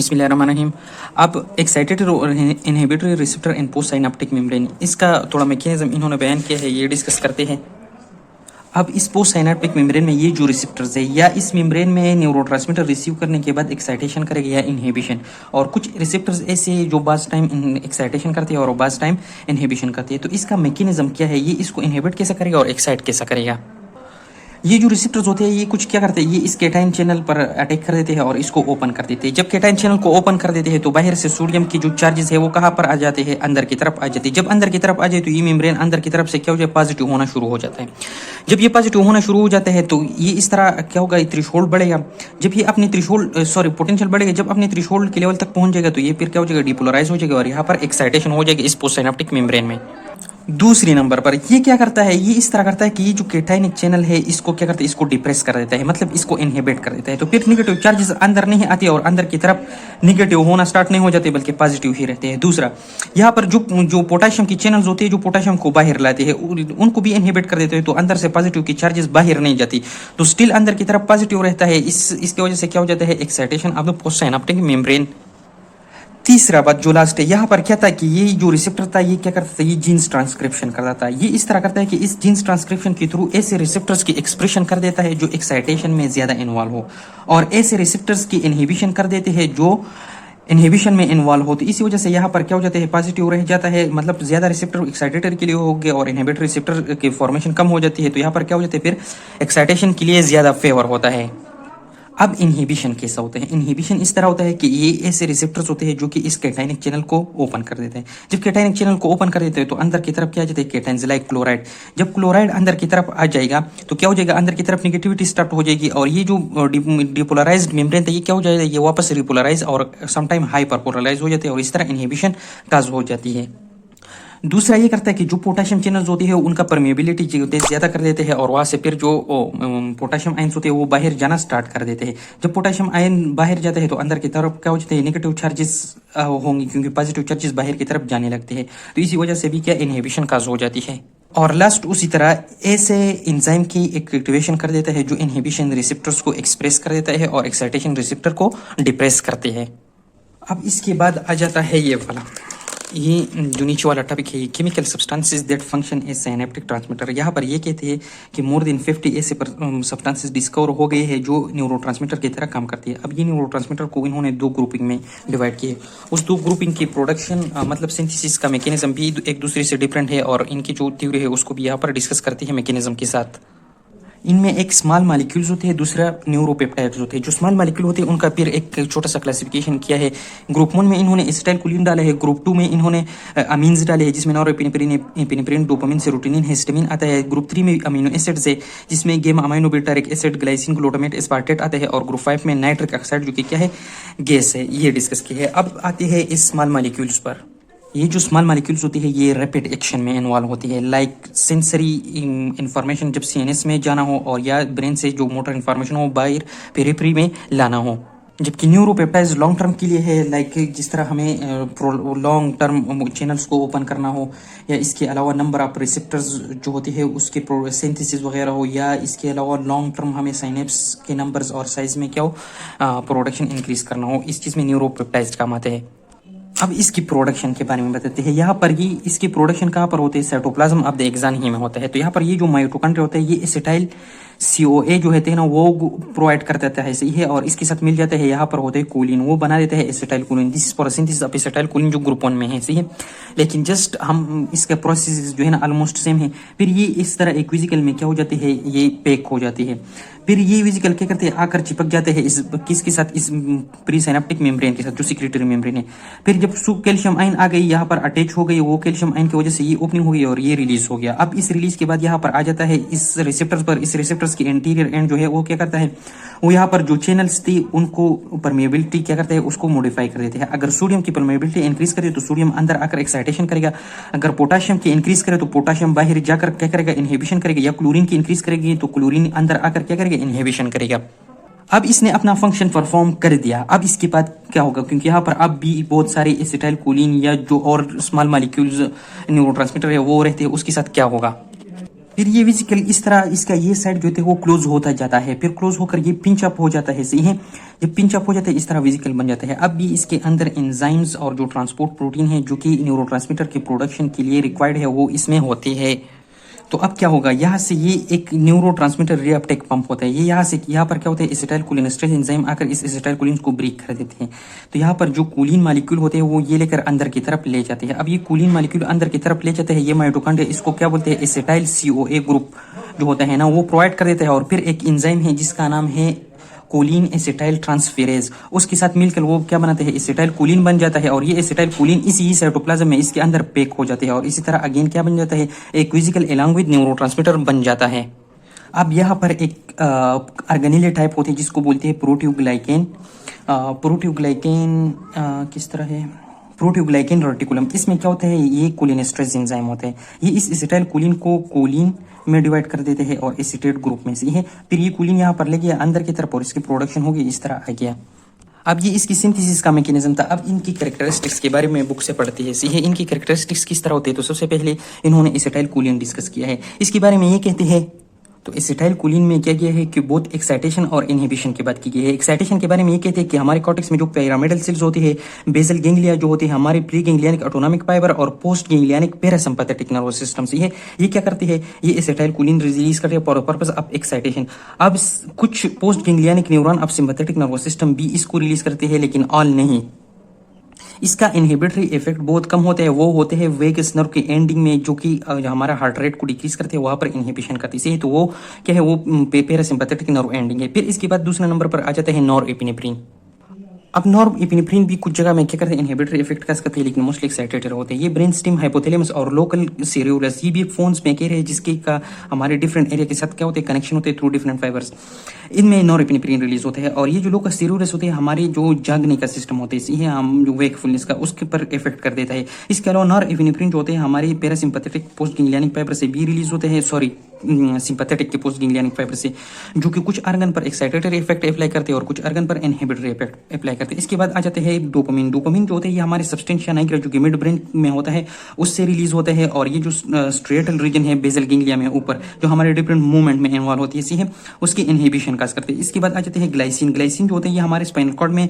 बिस्मिल्लाहिर्रहमानिर्रहीम। अब एक्साइटेटरी और inhibitory receptor in post synaptic membrane, इसका थोड़ा मैकेनिज्म इन्होंने बयान किया है, ये डिस्कस करते हैं। अब इस पोस्ट साइनेप्टिक मेम्ब्रेन में ये जो रिसेप्टर्स है या इस मेम्ब्रेन में न्यूरोट्रांसमीटर रिसीव करने के बाद एक्साइटेशन करेगा या इनहिबिशन, और कुछ रिसेप्टर्स ऐसे जो बाज टाइम एक्साइटेशन करते हैं और बाज टाइम इनहिबिशन करते हैं। तो इसका मैकेनिज्म क्या है, ये इसको इनहिबिट कैसे करेगा और एक्साइट कैसे करेगा। ये जो रिसेप्टर्स होते हैं ये कुछ क्या करते हैं, ये इस केटाइन चैनल पर अटैक कर देते हैं और इसको ओपन कर देते हैं। जब केटाइन चैनल को ओपन कर देते हैं तो बाहर से सोडियम की जो चार्जेस है वो कहाँ पर आ जाते हैं, अंदर की तरफ आ जाते हैं। जब अंदर की तरफ आ जाए तो ये मेम्ब्रेन अंदर की तरफ से क्या हो जाए, पॉजिटिव होना शुरू हो जाता है। जब ये पॉजिटिव होना शुरू हो जाता है तो ये इस तरह क्या होगा, थ्रेशोल्ड बढ़ेगा। जब ये अपने पोटेंशियल बढ़ेगा, जब अपने थ्रेशोल्ड के लेवल तक पहुंच जाएगा तो ये फिर क्या हो जाएगा, डिपोलराइज हो जाएगा और यहाँ पर एक्साइटेशन हो जाएगी इस पोस्ट साइनेप्टिक मेम्ब्रेन में। दूसरी नंबर पर ये क्या करता है, ये इस तरह करता है कि ये जो केटाइनिक चैनल है इसको क्या करता है, इसको डिप्रेस कर देता है, मतलब इसको इनहिबिट कर देता है। तो फिर निगेटिव चार्जेस अंदर नहीं आते और अंदर की तरफ निगेटिव होना स्टार्ट नहीं हो जाते बल्कि पॉजिटिव ही रहते हैं। दूसरा, यहाँ पर जो पोटेशियम की चैनल्स होती है जो पोटेशियम को बाहर लाते हैं उनको भी इनहिबिट कर देते हैं, तो अंदर से पॉजिटिव की चार्जेस बाहर नहीं जाती, तो स्टिल अंदर की तरफ पॉजिटिव रहता है। इसकी वजह से क्या हो जाता है, excitation of the post synaptic membrane. तीसरा बात जो लास्ट है, यहाँ पर क्या था कि ये जो रिसेप्टर था ये क्या करता था, ये जीन्स ट्रांसक्रिप्शन करता था। ये इस तरह करता है कि इस जीन्स ट्रांसक्रिप्शन के थ्रू ऐसे रिसेप्टर्स की एक्सप्रेशन कर देता है जो एक्साइटेशन में ज्यादा इन्वॉल्व हो, और ऐसे रिसेप्टर्स की इनहिबिशन कर देते हैं जो इनहिबिशन में इन्वॉल्व हो। तो इसी वजह से यहाँ पर क्या हो जाता है, पॉजिटिव रह जाता है, मतलब ज्यादा रिसेप्टर एक्साइटेटर के लिए हो गए और इनहिबिटर रिसेप्टर की फॉर्मेशन कम हो जाती है। तो यहाँ पर क्या हो जाता है, फिर एक्साइटेशन के लिए ज्यादा फेवर होता है। अब इनहिबिशन कैसा होता है, इनहिबिशन इस तरह होता है कि ये ऐसे रिसेप्टर्स होते हैं जो कि इस केटाइनिक चैनल को ओपन कर देते हैं। जब केटाइनिक चैनल को ओपन कर देते हैं तो अंदर की तरफ क्या आ जाता है, केटाइंस लाइक क्लोराइड। जब क्लोराइड अंदर की तरफ आ जाएगा तो क्या हो जाएगा, अंदर की तरफ निगेटिविटी स्टार्ट हो जाएगी और ये जो डिपोलराइज्ड मेम्ब्रेन था ये क्या हो जाएगा, ये वापस रिपोलराइज और समटाइम हाइपरपोलराइज हो जाते हैं और इस तरह इनहिबिशन काज हो जाती है। दूसरा ये करता है कि जो पोटेशियम चैनल्स होती है उनका परमेबिलिटी ज्यादा कर देते हैं और वहां से फिर जो पोटेशियम आयंस होते हैं वो बाहर जाना स्टार्ट कर देते हैं। जब पोटेशियम आयन बाहर जाते हैं तो अंदर की तरफ क्या हो जाता है, नेगेटिव चार्जेस होंगे क्योंकि पॉजिटिव चार्जेस बाहर की तरफ जाने लगते हैं। तो इसी वजह से भी क्या इनहिबिशन काज हो जाती है। और लास्ट उसी तरह ऐसे एंजाइम की एक्टिवेशन कर देता है जो इनहिबिशन रिसेप्टर्स को एक्सप्रेस कर देता है और एक्साइटेशन रिसेप्टर को डिप्रेस करते हैं। अब इसके बाद आ जाता है ये वाला, ये जो नीचे वाला टॉपिक है, chemical substances that function as synaptic transmitter. यहाँ पर ये कहते हैं कि मोर देन 50 ऐसे सब्सटेंसेस डिस्कवर हो गए हैं जो न्यूरोट्रांसमीटर की तरह काम करती है। अब ये न्यूरोट्रांसमीटर को इन्होंने दो ग्रुपिंग में डिवाइड किए। उस दो ग्रुपिंग की प्रोडक्शन मतलब सिंथेसिस का मैकेनिज्म भी एक दूसरे से डिफरेंट है और इनकी जो थ्योरी है उसको भी यहाँ पर डिस्कस करते हैं मैकेनिज्म के साथ। इनमें एक स्मॉल मॉलिक्यूल्स होते हैं, दूसरा न्यूरोपेप्टाइड्स होते हैं। जो स्मॉल मॉलिक्यूल होते हैं उनका फिर एक छोटा सा क्लासिफिकेशन किया है। ग्रुप 1 में इन्होंने एसिटाइलकोलिन डाला है, ग्रुप 2 में इन्होंने अमीन्स डाले हैं जिसमें norepinephrine, epinephrine, dopamine, serotonin, histamine आता है। ग्रुप 3 में अमीनो एसिड्स है जिसमें गेमा amino butyric acid, glycine, glutamate, aspartate आता है। और ग्रुप 5 में नाइट्रिक ऑक्साइड जो कि क्या है, गैस है। ये डिस्कस किया है। अब आते हैं इस स्मॉल मॉलिक्यूल्स पर। ये जो स्मॉल मॉलिक्यूल्स होती है ये रैपिड एक्शन में इन्वॉल्व होती है, लाइक सेंसरी इंफॉर्मेशन जब सीएनएस में जाना हो और या ब्रेन से जो मोटर इंफॉर्मेशन हो बाहर पेरिफेरी में लाना हो। जबकि न्यूरोपेप्टाइड्स लॉन्ग टर्म के लिए है, लाइक जिस तरह हमें लॉन्ग टर्म चैनल्स को ओपन करना हो या इसके अलावा नंबर ऑफ रिसेप्टर्स जो होते हैं उसके सिंथेसिस वगैरह हो, या इसके अलावा लॉन्ग टर्म हमें साइनेप्स के नंबर्स और साइज में क्या हो प्रोडक्शन इंक्रीज करना हो, इस चीज़ में न्यूरोपेप्टाइड्स काम आते हैं। अब इसकी प्रोडक्शन के बारे में बताते हैं। यहाँ पर ही इसकी प्रोडक्शन कहाँ पर होते हैं, साइटोप्लाज्म ऑफ द एक्सॉन ही में होता है। तो यहाँ पर ये जो माइटोकॉन्ड्रिया होता है ये एसिटाइल CoA जो है ना वो प्रोवाइड कर देता है, सही है। और इसके साथ मिल जाता है यहाँ पर होते हैं कोलिन, वो बना देता है acetyl choline. This is for synthesis of acetyl choline जो ग्रुप 1 में है, सही है। लेकिन जस्ट हम इसका प्रोसेस जो है ना ऑलमोस्ट सेम है। फिर ये इस तरह एक वेसिकल में क्या हो जाती है, ये पैक हो जाती है। फिर ये वेसिकल क्या करते हैं, आकर चिपक जाते हैं इस किसके साथ, इस प्री साइनेप्टिक मेम्ब्रेन के साथ जो सिक्रेटरी मेम्ब्रेन है। फिर जब कैल्शियम आयन आ गई यहाँ पर अटैच हो गई, वो कैल्शियम आयन की वजह से ये ओपनिंग हो गई और ये रिलीज हो गया। अब इस रिलीज के बाद यहाँ पर आ जाता है इस रिसेप्टर्स पर। इस रिसेप्टर्स की एंटीरियर एंड जो है वो क्या करता है, वो यहाँ पर जो चैनल्स थी उनको परमेबिलिटी क्या करता है, उसको मॉडिफाई कर देते हैं। अगर सोडियम की परमेबिलिटी इंक्रीज करे तो सोडियम अंदर आकर एक्साइटेशन करेगा। अगर पोटेशियम की इंक्रीज करे तो पोटेशियम बाहर जाकर क्या करेगा, इनहिबिशन करेगा। या क्लोरीन की इंक्रीज करेगी तो क्लोरीन अंदर आकर क्या करेगा, इनहिबिशन करेगा। अब इसने अपना फंक्शन परफॉर्म कर दिया। अब इसके बाद क्या होगा, क्योंकि यहाँ पर अब भी बहुत सारे एसिटाइल कोलिन या जो और स्मॉल मॉलिक्यूल्स न्यूरोट्रांसमीटर है वो रहते हैं, उसके साथ क्या होगा। फिर ये वेसिकल इस तरह इसका ये साइड जो है वो क्लोज होता जाता है, फिर क्लोज होकर ये पिंच अप हो जाता है, सही है। जब पिंच अप हो जाता है इस तरह वेसिकल बन जाता है। अब ये इसके अंदर एंजाइम्स और जो ट्रांसपोर्ट प्रोटीन है जो कि न्यूरोट्रांसमीटर के प्रोडक्शन के लिए रिक्वायर्ड है वो इसमें होते हैं। तो अब क्या होगा, यहाँ से ये एक न्यूरोट्रांसमीटर रीअपटेक पंप होता है, ये यहाँ पर क्या होता है, एसिटाइलकोलिनेस्टेरेज एंजाइम आकर इस एसिटाइलकोलिन को ब्रेक कर देते हैं। तो यहाँ पर जो कोलिन मॉलिक्यूल होते हैं वो ये लेकर अंदर की तरफ ले जाते हैं। अब ये कोलिन मॉलिक्यूल अंदर की तरफ ले जाते हैं, ये माइटोकॉन्ड्रिया इसको क्या बोलते हैं, एसिटाइल CoA ग्रुप जो होता है ना वो प्रोवाइड कर देता है। और फिर एक एंजाइम है जिसका नाम है कोलिन एसिटाइल ट्रांसफेरेज, उसके साथ मिलकर वो क्या बनाते हैं, एसिटाइल कोलिन बन जाता है। और ये एसिटाइल कोलिन इसी साइटोप्लाज्म में इसके अंदर पैक हो जाते हैं और इसी तरह अगेन क्या बन जाता है, एक वेसिकल एलॉन्ग विद न्यूरोट्रांसमीटर बन जाता है। अब यहाँ पर एक ऑर्गेनेले टाइप होते हैं जिसको बोलते हैं प्रोटियोग्लाइकेन। प्रोटियोग्लाइकेन किस तरह है, प्रोटियोग्लाइकेन रेटिकुलम। इसमें क्या होता है, ये कोलिनेस्टेरेज एंजाइम होते हैं, ये इस एसिटाइल कोलिन को कोलिन में डिवाइड कर देते हैं और एसिटेट ग्रुप में से है। फिर ये कोलिन यहाँ पर ले गया अंदर की तरफ और इसकी प्रोडक्शन होगी, इस तरह आ गया। अब ये इसकी सिंथेसिस का मैकेनिज्म था। अब इनकी कैरेक्टरिस्टिक्स के बारे में बुक से पढ़ते हैं, सही है। इनकी कैरेक्टरिस्टिक्स किस तरह होते हैं, तो सबसे पहले इन्होंने एसिटाइल कोलिन डिस्कस किया है। इसके बारे में ये कहते हैं, तो एसिटाइल कोलिन में क्या किया है कि बहुत एक्साइटेशन और इनहिबिशन की बात की गई है। एक्साइटेशन के बारे में ये कहते हैं कि हमारे कॉर्टेक्स में जो पिरामिडल सेल्स होती है, बेसल गैंग्लिया जो होती है, हमारे प्री गैंग्लियनिक ऑटोनॉमिक फाइबर और post ganglionic parasympathetic nervous system से ये क्या करती है, ये एसिटाइल कोलिन रिलीज करती है फॉर पर्पस ऑफ एक्साइटेशन। अब कुछ post ganglionic neuron of sympathetic nervous system भी इसको रिलीज करते हैं, लेकिन ऑल नहीं। इसका इनहिबिटरी इफेक्ट बहुत कम होते हैं, वो होते हैं वेगस नर्व के एंडिंग में, जो कि हमारा हार्ट रेट को डिक्रीज करते हैं, वहां पर इनहिबिशन करती है। तो वो क्या है, वो पैरासिम्पैथेटिक नर्व एंडिंग है। फिर इसके बाद दूसरे नंबर पर आ जाता है नॉरएपिनेफ्रिन। अब नॉरएपिनेफ्रिन भी कुछ जगह में क्या करते हैं, इनहिबिटरी इफेक्ट का करते हैं, लेकिन मोस्टली एक्साइटेटर होते हैं। ये ब्रेन स्टेम, हाइपोथैलेमस और लोकल सेरियोलस, ये भी फोन्स में कह रहे हैं जिसके का हमारे डिफरेंट एरिया के साथ क्या होते हैं, कनेक्शन होते हैं थ्रू डिफरेंट फाइबर्स, इनमें नॉरएपिनेफ्रिन रिलीज होता है। और ये जो लोकल सेरियोलस होते हैं, हमारे जो जागने का सिस्टम होता है, इसे हम जो वेकफुलनेस का, उसके पर इफेक्ट कर देता है। इसके अलावा नॉरएपिनेफ्रिन जो होते हैं हमारे पैरासिम्पैथेटिक पोस्ट गैंग्लियनिक फाइबर से भी रिलीज होते हैं, सॉरी सिंपैथेटिक के पोस्ट गैंग्लियनिक फाइबर से, जो कि कुछ ऑर्गन पर एक्साइटेटरी इफेक्ट अप्लाई करते हैं और कुछ ऑर्गन पर इनहिबिटरी इफेक्ट अप्लाई करते हैं। इसके बाद आ जाते हैं डोपामिन। डोपामिन जो होते हैं ये हमारे सब्सटेंशिया नाइग्रा जो कि मिड ब्रेन में होता है उससे रिलीज होता है। और ये जो स्ट्रेटल रीजन है बेसल गैंग्लिया में ऊपर, जो हमारे डिफरेंट मूवमेंट में इन्वॉल्व होती है, इसी है उसकी इनहिबिशन का करते हैं। इसके बाद आ जाते हैं ग्लाइसिन। ग्लाइसिन जो होते हैं ये हमारे स्पाइनल कॉर्ड में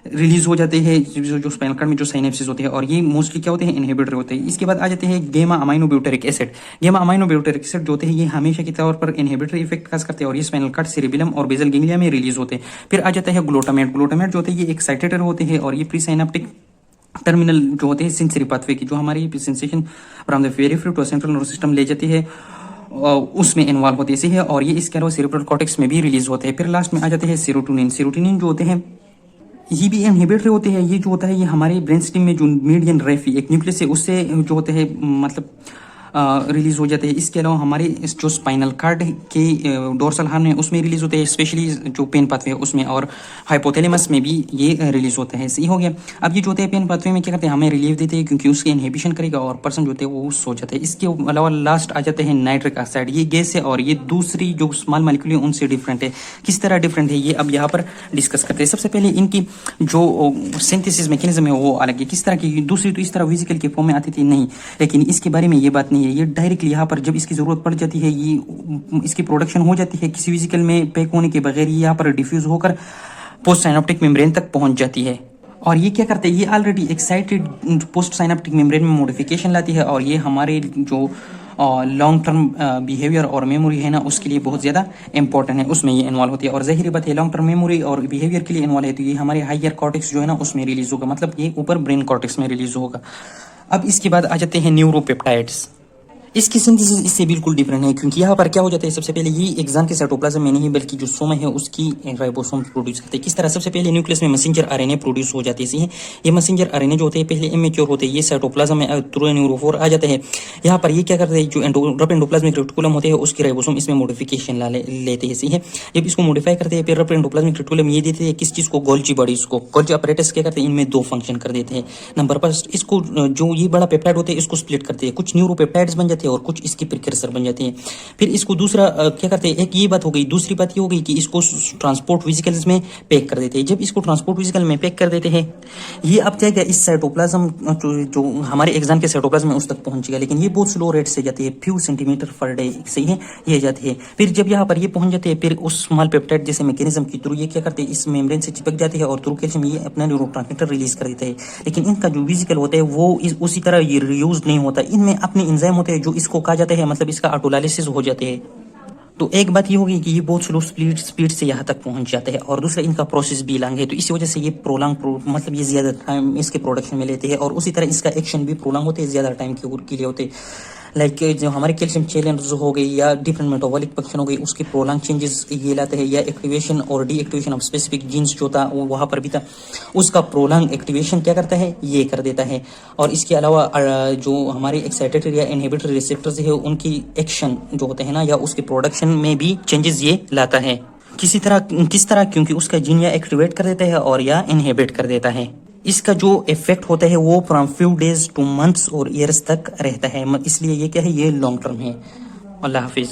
रिलीज हो जाते हैं, जो स्पाइनल कॉर्ड में जो साइनेप्सिस होते हैं, और ये मोस्टली क्या होते हैं, इनहिबिटर होते हैं। इसके बाद आ जाते हैं गेमा अमाइनो ब्यूटेरिक एसिड। गेमा अमाइनो ब्यूटेरिक एसिड जो होते हैं ये हमेशा के तौर पर इनहिबिटरी इफेक्ट काज करते हैं और ये स्पाइनल कॉर्ड, सेरेबेलम और बेसल गैंग्लिया में रिलीज होते हैं। फिर आ जाता है ग्लूटामेट। ग्लूटामेट जो होते हैं ये एक्साइटेटर होते हैं और ये प्री साइनेप्टिक टर्मिनल जो होते हैं सेंसरी पाथवे की, जो हमारी sensation from the periphery to central nervous system ले जाती है, उसमें इन्वॉल्व होती है और ये इसके अलावा सेरेब्रल कॉर्टेक्स में भी रिलीज होते हैं। फिर लास्ट में आ जाते हैं सेरोटोनिन। सेरोटोनिन जो होते हैं ये भी इनहिबिटरी होते हैं। ये जो होता है ये हमारे ब्रेन स्टेम में जो मीडियन रेफी एक न्यूक्लियस है उससे जो होते हैं मतलब रिलीज हो जाते हैं। इसके अलावा हमारे जो स्पाइनल कार्ड के डोर्सल हॉर्न है उसमें रिलीज होते हैं, स्पेशली जो पेन पाथवे है उसमें, और हाइपोथैलेमस में भी ये रिलीज होता है। सही हो गया। अब ये जो होते हैं पेन पाथवे में क्या करते हैं, हमें रिलीफ देते हैं क्योंकि उसके इनहिबिशन करेगा और पर्सन जो होते हैं वो सो जाते हैं। इसके अलावा लास्ट आ जाते हैं नाइट्रिक ऑक्साइड। ये गैस है और ये दूसरी जो स्मॉल मॉलिक्यूल है उनसे डिफरेंट है। किस तरह डिफरेंट है ये अब यहाँ पर डिस्कस करते हैं। सबसे पहले इनकी जो सिंथेसिस मैकेनिज्म है वो अलग है। किस तरह की, दूसरी तो इस तरह वेसिकल के फॉर्म में आती थी नहीं, लेकिन इसके बारे में ये बात नहीं है। ये डायरेक्टली यहाँ पर जब इसकी जरूरत पड़ जाती है ये इसकी प्रोडक्शन हो जाती है किसी वेसिकल में पैक होने के बगैर, ये यहाँ पर डिफ्यूज होकर पोस्ट साइनेप्टिक मेम्ब्रेन तक पहुंच जाती है। और ये क्या करते हैं, ये already excited post synaptic membrane में मॉडिफिकेशन लाती है और ये हमारे जो लॉन्ग टर्म बिहेवियर और मेमोरी है ना उसके लिए बहुत ज़्यादा इंपॉर्टेंट है, उसमें ये इन्वॉल्व होती है। और ज़ाहिर बात है लॉन्ग टर्म मेमोरी और बिहेवियर के लिए इन्वॉल्व है तो ये हमारे हायर कॉर्टेक्स जो है ना उसमें रिलीज होगा, मतलब ये ऊपर ब्रेन कॉर्टेक्स में रिलीज होगा। अब इसके बाद आ जाते हैं न्यूरोपेप्टाइड्स। इसकी सिंथेसिस इससे बिल्कुल डिफरेंट है क्योंकि यहाँ पर क्या हो जाता है, सबसे पहले ये एग्जाम के साइटोप्लाज्म में नहीं बल्कि जो सोमा है उसकी राइबोसोम प्रोड्यूस करते हैं। किस तरह, सबसे पहले न्यूक्लियस में मैसेंजर आरएनए प्रोड्यूस हो जाती है। ये मैसेंजर आरएनए जो होते हैं पहले इमेच्योर होते हैं, ये साइटोप्लाज्म में थ्रू न्यूरोफोर आ जाते हैं। यहाँ पर ये क्या करते हैं, जो रफ एंडोप्लाज्मिक रेटिकुलम होते हैं उसकी राइबोसोम इसमें मॉडिफिकेशन लेते हैं। सही है, जब इसको मॉडिफाई करते हैं फिर रफ एंडोप्लाज्मिक रेटिकुलम ये देते हैं किस चीज़ को, गोल्जी बॉडीज को। गोल्जी अपरेटस क्या करते हैं, इनमें दो फंक्शन कर देते हैं। नंबर फर्स्ट, इसको जो ये बड़ा पेप्टाइड होते हैं इसको स्प्लिट करते हैं, कुछ न्यूरोपेप्टाइड्स बन जाते हैं जाते हैं और कुछ इसके प्रिकर्सर बन जाते हैं। फिर इसको दूसरा क्या करते हैं, एक ये बात हो गई। दूसरी बात ये हो गई कि इसको ट्रांसपोर्ट वेसिकल्स में पैक कर देते हैं। जब इसको ट्रांसपोर्ट वेसिकल में पैक कर देते हैं, ये अब जाएगा इस साइटोप्लाज्म, जो हमारे एग्जाम के साइटोप्लाज्म है उस तक पहुंचेगा, लेकिन ये बहुत स्लो रेट से जाती है, फ्यू सेंटीमीटर पर डे, सही है, ये जाती है। फिर जब यहाँ पर ये पहुंच जाते हैं, फिर उस स्मॉल पेप्टाइड जैसे मैकेनिज्म के थ्रू ये क्या करते हैं, इस मेम्ब्रेन से चिपक जाती है और थ्रू कैल्शियम ये अपना न्यूरोट्रांसमीटर रिलीज कर देता है। लेकिन इनका जो वेसिकल होता है वो उसी तरह ये रीयूज नहीं होता, इनमें अपने एंजाइम होते हैं जो इसको कहा जाता है, मतलब इसका ऑटोलाइसिस हो जाते हैं। तो एक बात ये होगी कि ये बहुत स्लो स्पीड से यहाँ तक पहुंच जाता है, और दूसरा इनका प्रोसेस भी लॉन्ग है, तो इसी वजह से ये मतलब ये ज्यादा टाइम इसके प्रोडक्शन में लेते हैं, और उसी तरह इसका एक्शन भी प्रोलॉन्ग होते हैं, ज्यादा टाइम के लिए होते हैं। लाइक जो हमारे कैल्शियम चैनल्स हो गई या डिफरेंट मेटाबॉलिक फंक्शन हो गई, उसके प्रोलॉन्ग चेंजेस ये लाते हैं, या एक्टिवेशन और डीएक्टिवेशन ऑफ स्पेसिफिक जीन्स जो था वो वहाँ पर भी था, उसका प्रोलॉन्ग एक्टिवेशन क्या करता है, ये कर देता है। और इसके अलावा जो हमारे एक्साइटेटरी या इनहिबिटरी रिसेप्टर्स है उनकी एक्शन जो होते हैं ना, या उसके प्रोडक्शन में भी चेंजेस ये लाता है। किस तरह, क्योंकि उसका जीन या एक्टिवेट कर देता है और या इनहिबिट कर देता है। इसका जो इफेक्ट होता है वो from few days two months और ईयर्स तक रहता है, इसलिए ये क्या है, ये लॉन्ग टर्म है। अल्लाह हाफिज़।